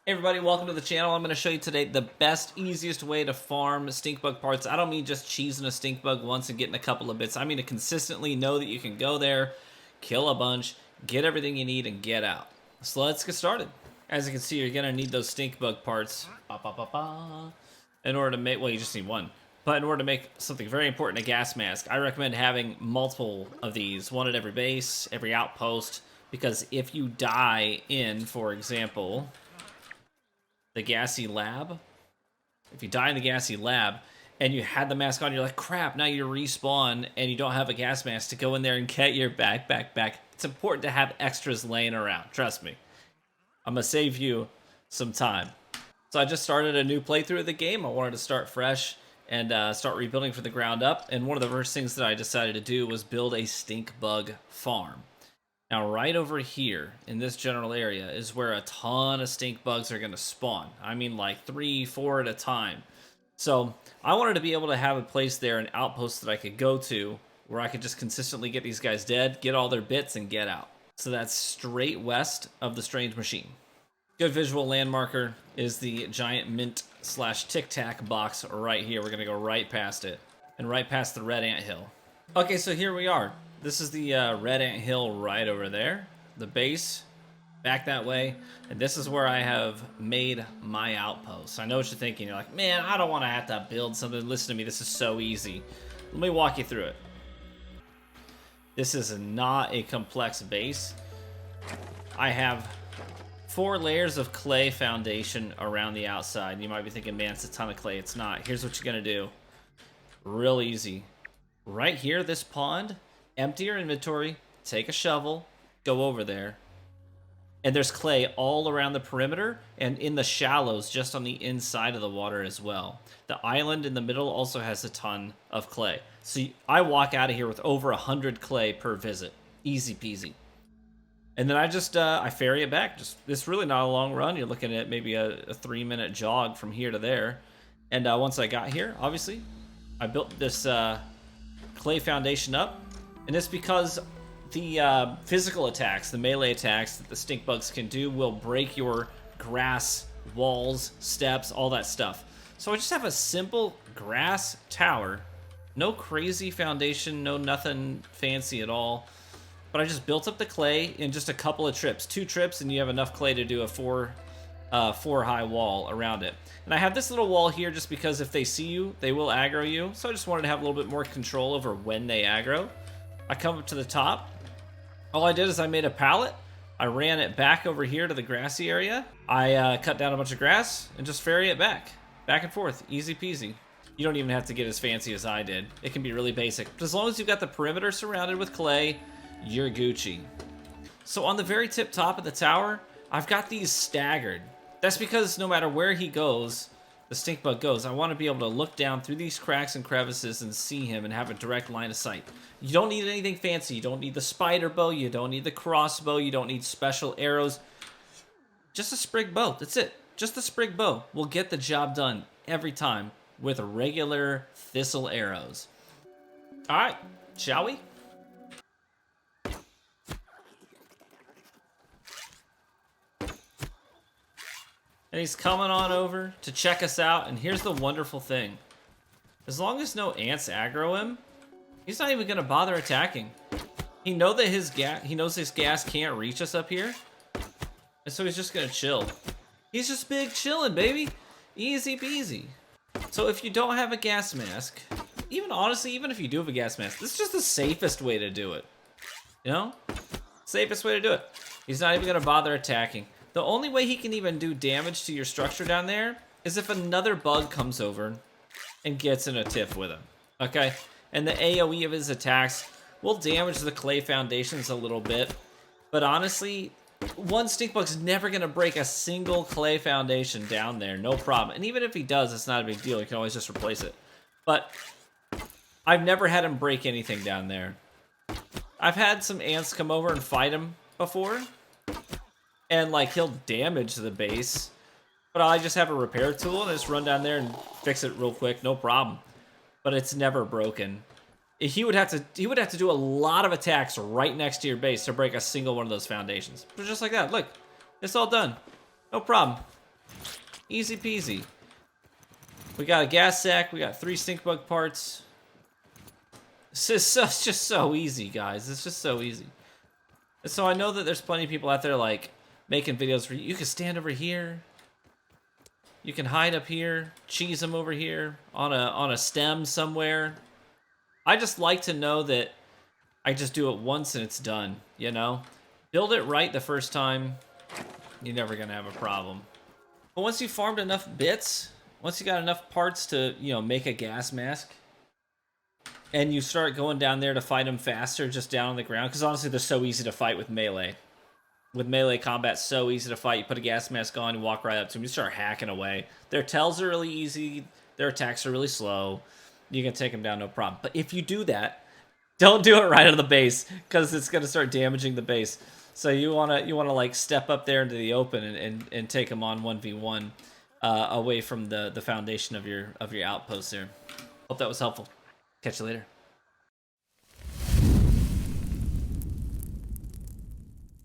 Hey everybody, welcome to the channel. I'm going to show you today the best, easiest way to farm stink bug parts. I don't mean just cheesing a stink bug once and getting a couple of bits. I mean to consistently know that you can go there, kill a bunch, get everything you need, and get out. So let's get started. As you can see, you're going to need those stink bug parts in order to make, well, you just need one. But in order to make something very important, a gas mask, I recommend having multiple of these, one at every base, every outpost, because if you die in, for example, the gassy lab, if you die in the gassy lab and you had the mask on, you're like, crap, now you respawn and you don't have a gas mask to go in there and get your back. It's important to have extras laying around. Trust me. I'm going to save you some time. So I just started a new playthrough of the game. I wanted to start fresh and start rebuilding from the ground up. And one of the first things that I decided to do was build a stink bug farm. Now, right over here in this general area is where a ton of stink bugs are going to spawn. I mean, like 3, 4 at a time. So I wanted to be able to have a place there, an outpost that I could go to where I could just consistently get these guys dead, get all their bits, and get out. So that's straight west of the strange machine. Good visual landmarker is the giant mint / tic tac box right here. We're going to go right past it and right past the red ant hill. Okay, so here we are. This is the red ant hill right over there. The base, back that way. And this is where I have made my outpost. I know what you're thinking. You're like, man, I don't want to have to build something. Listen to me, this is so easy. Let me walk you through it. This is not a complex base. I have 4 layers of clay foundation around the outside. You might be thinking, man, it's a ton of clay. It's not. Here's what you're going to do. Real easy. Right here, this pond, empty your inventory, take a shovel, go over there, and there's clay all around the perimeter and in the shallows just on the inside of the water as well. The island in the middle also has a ton of clay. So I walk out of here with over 100 clay per visit. Easy peasy. And then I ferry it back. It's really not a long run. You're looking at maybe a 3-minute jog from here to there. And once I got here, obviously, I built this clay foundation up, and it's because the physical attacks, the melee attacks that the stink bugs can do will break your grass walls, steps, all that stuff. So I just have a simple grass tower, no crazy foundation, no nothing fancy at all, but I just built up the clay in just a couple of trips, 2 trips, and you have enough clay to do a 4 high wall around it. And I have this little wall here just because if they see you, they will aggro you. So I just wanted to have a little bit more control over when they aggro. I come up to the top. All I did is I made a pallet. I ran it back over here to the grassy area. I cut down a bunch of grass and just ferry it back and forth. Easy peasy. You don't even have to get as fancy as I did. It can be really basic. But as long as you've got the perimeter surrounded with clay, you're Gucci. So on the very tip top of the tower, I've got these staggered. That's because no matter where he goes, the stink bug goes, I want to be able to look down through these cracks and crevices and see him and have a direct line of sight. You don't need anything fancy. You don't need the spider bow. You don't need the crossbow. You don't need special arrows. Just a sprig bow. That's it. Just a sprig bow will get the job done every time with regular thistle arrows. All right, shall we? And he's coming on over to check us out. And here's the wonderful thing. As long as no ants aggro him, he's not even going to bother attacking. He knows that his gas can't reach us up here. And so he's just going to chill. He's just big chilling, baby. Easy peasy. So if you don't have a gas mask, honestly, even if you do have a gas mask, this is just the safest way to do it. You know? Safest way to do it. He's not even going to bother attacking. The only way he can even do damage to your structure down there is if another bug comes over and gets in a tiff with him, okay? And the AoE of his attacks will damage the clay foundations a little bit, but honestly, one stink bug's never gonna break a single clay foundation down there, no problem. And even if he does, it's not a big deal. You can always just replace it. But I've never had him break anything down there. I've had some ants come over and fight him before, and like he'll damage the base, but I just have a repair tool and I just run down there and fix it real quick, no problem. But it's never broken. He would have to do a lot of attacks right next to your base to break a single one of those foundations. But just like that, look, it's all done, no problem. Easy peasy. We got a gas sack. We got 3 stink bug parts. It's just so easy, guys. It's just so easy. So I know that there's plenty of people out there like making videos where you can stand over here. You can hide up here, cheese them over here on a stem somewhere. I just like to know that I just do it once and it's done, you know? Build it right the first time, you're never gonna have a problem. But once you farmed enough bits, once you got enough parts to, you know, make a gas mask, and you start going down there to fight them faster just down on the ground, because honestly they're so easy to fight with melee. With melee combat, so easy to fight. You put a gas mask on, you walk right up to them, you start hacking away. Their tells are really easy, their attacks are really slow. You can take them down no problem. But if you do that, don't do it right on the base, because it's going to start damaging the base. So you wanna like step up there into the open and take them on 1v1 away from the foundation of your outpost there. Hope that was helpful. Catch you later.